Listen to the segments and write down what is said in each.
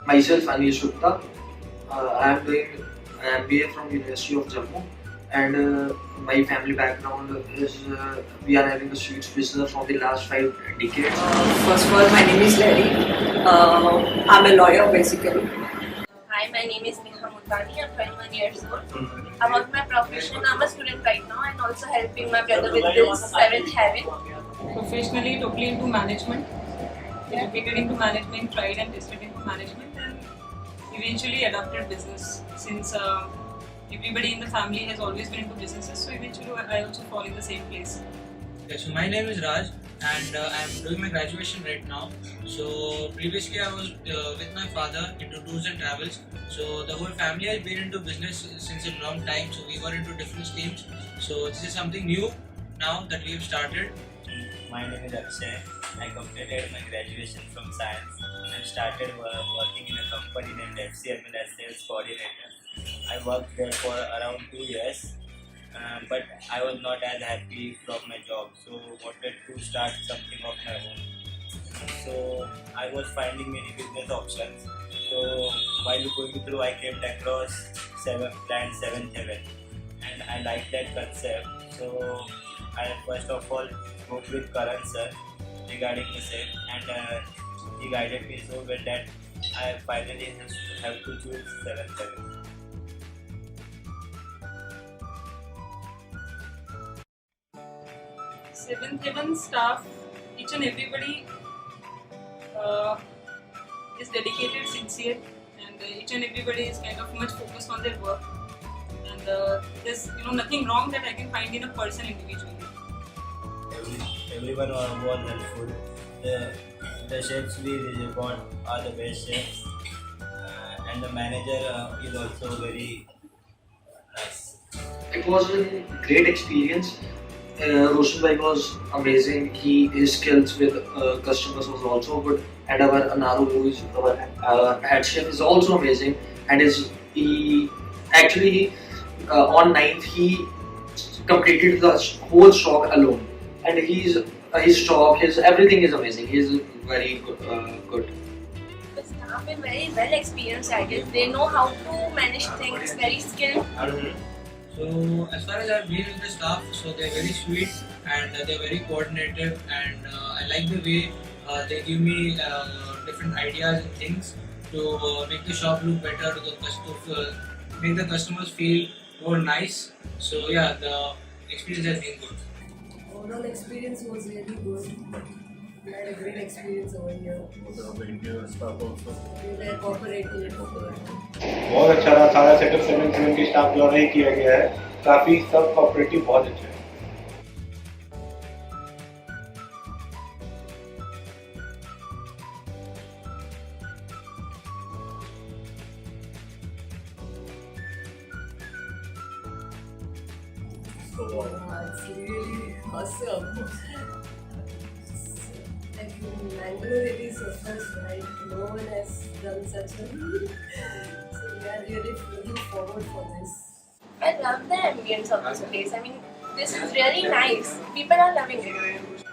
Myself, Anish Gupta. I am doing MBA from University of Jammu, and my family background is we are having a sweets business from the last 5 decades. First of all, my name is Larry. I'm a lawyer basically. Hi, my name is Neha Mutani. I'm 21 years old. About my profession, I'm a student right now and also helping my brother with this 7th heaven. Professionally, totally into management. Educated into management, tried and tested into management, and eventually adopted business since everybody in the family has always been into businesses. So eventually, I also fall in the same place. Okay, so my name is Raj and I'm doing my graduation right now. So previously I was with my father into tours and travels. So the whole family has been into business since a long time. So we were into different streams. So this is something new now that we have started. My name is Akshay. I completed my graduation from science and started working in a company named FCML as sales coordinator. I worked there for around 2 years. But I was not as happy from my job, so wanted to start something of my own. So I was finding many business options. So while going through, I came across Plan 7th Heaven, and I liked that concept. So I first of all spoke with Karan sir regarding the same, and he guided me so well that I finally have to choose 7th Heaven. Seventh Heaven staff, each and everybody is dedicated, sincere, and each and everybody is kind of much focused on their work. And there's nothing wrong that I can find in a person individually. Everyone was helpful. The chefs we got are the best chefs, and the manager is also very nice. It was a great experience. Roshan Bhai was amazing. His skills with customers was also good, and our Anaru, who is our head chef, is also amazing. And on 9th he completed the whole stock alone, and his stock, his everything is amazing. He is very good. The staff is very well experienced at it. They know how to manage things, very skilled. So as far as I've been with the staff, so they're very sweet and they're very coordinative, and I like the way they give me different ideas and things to make the shop look better, to make the customers feel more nice. So yeah, the experience has been good. Overall experience was really good. We had a great experience over here. We were cooperative. बहुत अच्छा रहा, सारा setup 7 के staff द्वारा ही किया गया है. काफी सब कोऑपरेटिव बहुत अच्छे हैं. It's really awesome. Like in Mangalore, it is the first, right? No one has done such a so we are really looking forward for this. I love the ambience of this place. I mean, this is really nice. People are loving it.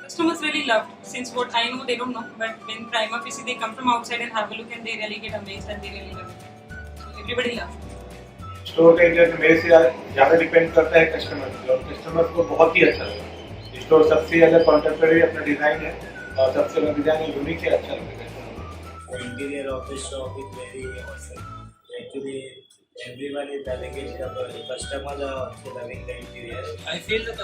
Customers really loved. Since what I know, they don't know, but when prima facie they come from outside and have a look, and they really get amazed and they really love it. So everybody loved. Store का interest मेरे से ज़्यादा depend करता है customer पे, और customer को बहुत ही अच्छा लगा. स्टोर सबसे ज़्यादा कॉन्टेम्परेरी अपना डिज़ाइन है, और सबसे ज़्यादा डिज़ाइन यूनिक है, अच्छा लगेगा. The interior of the shop is very awesome. Actually, everyone is loving it. The customers are also loving the interior. I feel that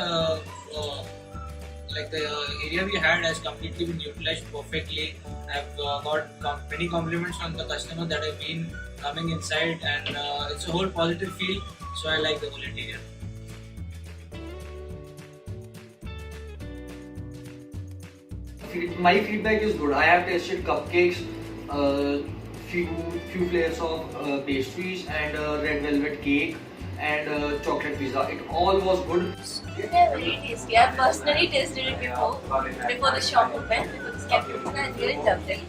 the area we had has completely been utilized perfectly. I've got many compliments from the customers that have been coming inside, and it's a whole positive feel. So I like the whole interior. My feedback is good. I have tasted cupcakes, few flavors of pastries, and red velvet cake, and chocolate pizza. It all was good. They're very tasty. I've personally tasted it before the shop opened, before this cafe opened. I really loved it.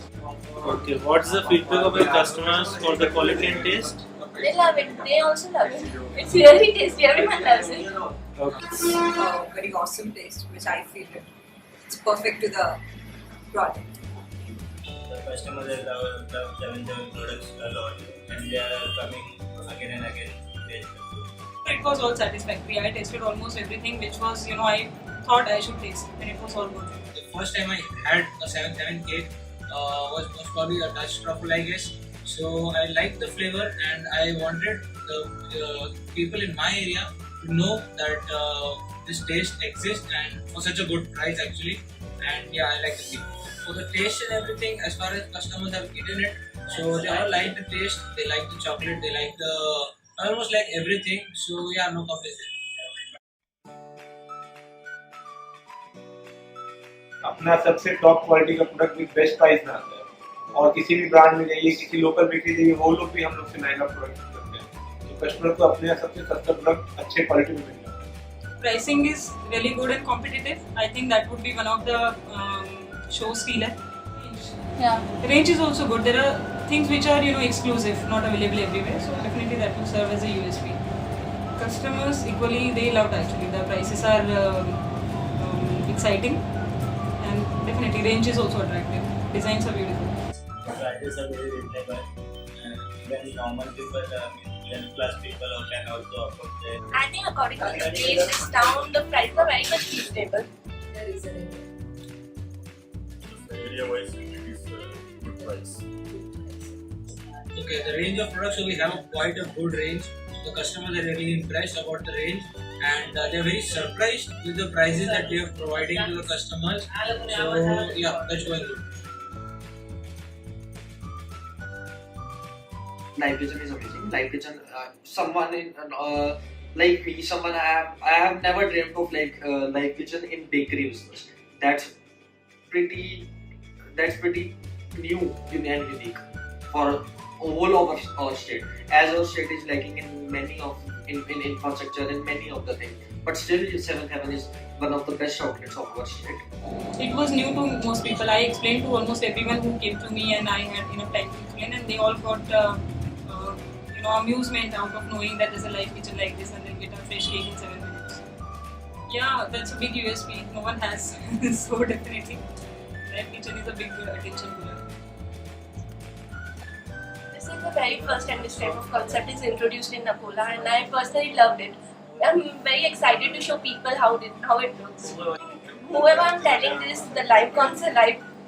Okay, what's the feedback of your customers for the quality and taste? They love it. They also love it. It's really tasty. Everyone loves it. Okay. It's a very awesome taste, which I feel it's perfect to the product. The customers have loved 7-Eleven products a lot, and they are coming again and again. It was all satisfactory. I tasted almost everything which was, I thought I should taste, and it was all good. The first time I had a 7-7 cake was most probably a Dutch truffle, I guess. So I liked the flavor, and I wanted the people in my area to know that this taste exists, and for such a good price actually. And yeah, I like the cake. For the taste and everything, as far as customers have eaten it, so they all like the taste, they like the chocolate, they like the almost like everything. So yeah, no complaints. अपना सबसे top quality का product भी best price में आता है, और किसी भी ब्रांड में जाइए, किसी लोकल बिक्री जाइए, वो लोग भी हम लोग से महंगा प्रोडक्ट करते हैं, तो कस्टमर को अपने यहाँ सबसे सस्ता प्रोडक्ट अच्छे क्वालिटी में मिल जाता है. Pricing is really good and competitive. I think that would be one of the show stealer. Yeah. The range is also good. There are things which are exclusive, not available everywhere. So definitely that will serve as a USP. Customers equally they loved actually. The prices are exciting, and definitely range is also attractive. Designs are beautiful. Prices are very reasonable, and even normal people, middle class people can also afford them. I think according to the taste is down, the prices are very much reasonable. There is a range. Area-wise, it is good price. Okay, the range of products, so we have quite a good range. The customers are really impressed about the range, and they are very surprised with the prices that we are providing to the customers. So yeah, that's going good. Live Kitchen is amazing. Live Kitchen, someone in like me, someone I have never dreamt of Live Kitchen in bakery business. That's pretty new and unique for whole of our state. As our state is lacking in many of in infrastructure and many of the things, but still 7 Heaven is one of the best outlets of our state. It was new to most people. I explained to almost everyone who came to me, and I had enough time to explain, and they all got amusement out of knowing that there's a live kitchen like this, and they'll get a fresh cake in 7 minutes. Yeah, that's a big USP. No one has. So definitely, live kitchen is a big attention puller. This is the very first time this type of concept is introduced in Nakola, and I personally loved it. I'm very excited to show people how it looks. Whoever I'm telling this, the live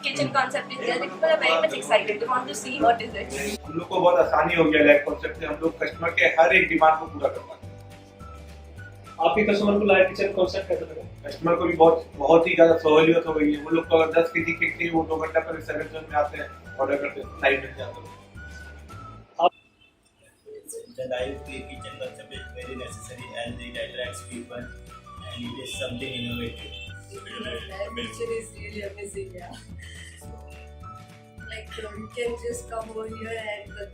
kitchen concept is there, people are very much excited. They want to see what is it. हम लोग को बहुत आसानी हो गया live concept से, हम लोग कस्टमर के हर एक डिमांड को पूरा कर पाते हैं. आपके कस्टमर को लाइव किचन कॉन्सेप्ट कैसा लगा? कस्टमर को भी बहुत ही ज्यादा सहूलियत हो गई है. वो लोग को अगर 10 केजी केक चाहिए, वो 2 घंटा पहले 7 में आते हैं, ऑर्डर करते हैं, लाइव मिल जाता है. The live kitchen concept is very necessary, and it attracts people, and it is something innovative. Live kitchen is really amazing, yeah. Like you can just come over here and the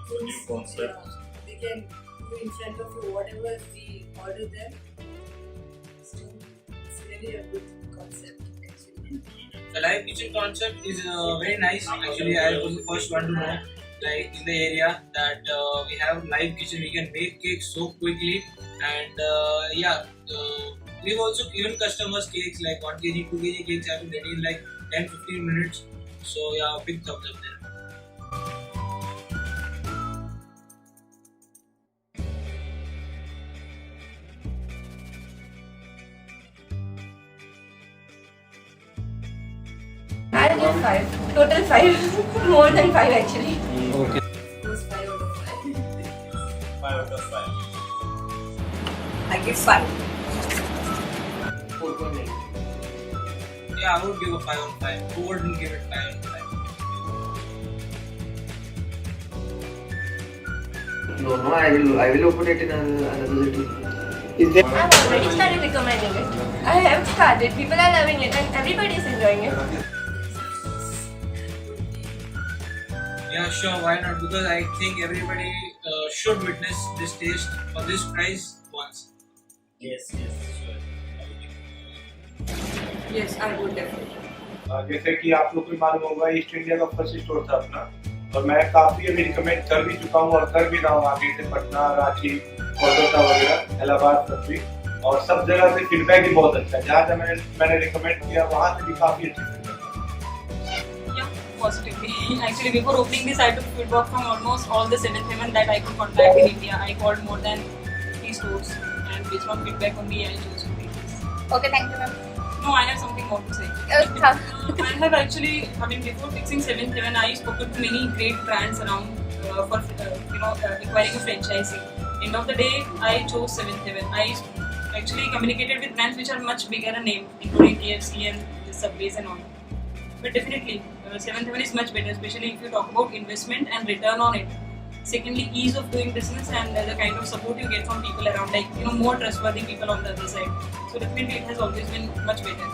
foods, New concept. they can do in front of you whatever we order them. So it's really a good concept actually. The live kitchen concept is very nice. Actually, I was the first one to know, like in the area, that we have live kitchen. We can make cakes so quickly, and we've also given customers cakes like 1 kg, 2 kg cakes have been ready in like 10-15 minutes. So yeah, big thumbs up there. I'll give 5. Total 5. More than 5 actually. It was 5 out of 5. 5 out of 5. I give 5. 4.9. Yeah, I would give a 5 on 5. Who wouldn't give it 5 on 5? No, I will open it in another city. I've already started recommending it. I have started. People are loving it, and everybody is enjoying it. Yeah, sure, why not? Because I think everybody should witness this taste for this price once. Yes, sure. Yes, I would definitely. जैसे कि आप लोग को मालूम होगा, east India का first store था अपना, और मैं काफी अभी रिकमेंड कर भी चुका हूँ और कर भी रहा हूँ आगे से. पटना, रांची, कोलकाता वगैरह, इलाहाबाद सब भी, और सब जगह से फीडबैक भी बहुत अच्छा है. जहाँ जहाँ मैंने रिकमेंड किया, वहाँ से भी काफी अच्छी feedback. positively. Actually, before opening this, I took feedback from almost all the 7-Eleven that I could contact in India. I called more than 3 stores, and based on feedback only, I chose to take this. Okay, thank you, ma'am. No, I have something more to say. I have actually, before fixing 7-Eleven, I spoke to many great brands around for acquiring a franchising. End of the day, I chose 7-Eleven. I actually communicated with brands which are much bigger in name, including KFC and the Subways and all. But definitely, 7-Eleven is much better, especially if you talk about investment and return on it. Secondly, ease of doing business and the kind of support you get from people around, like more trustworthy people on the other side. So definitely, it has always been much better.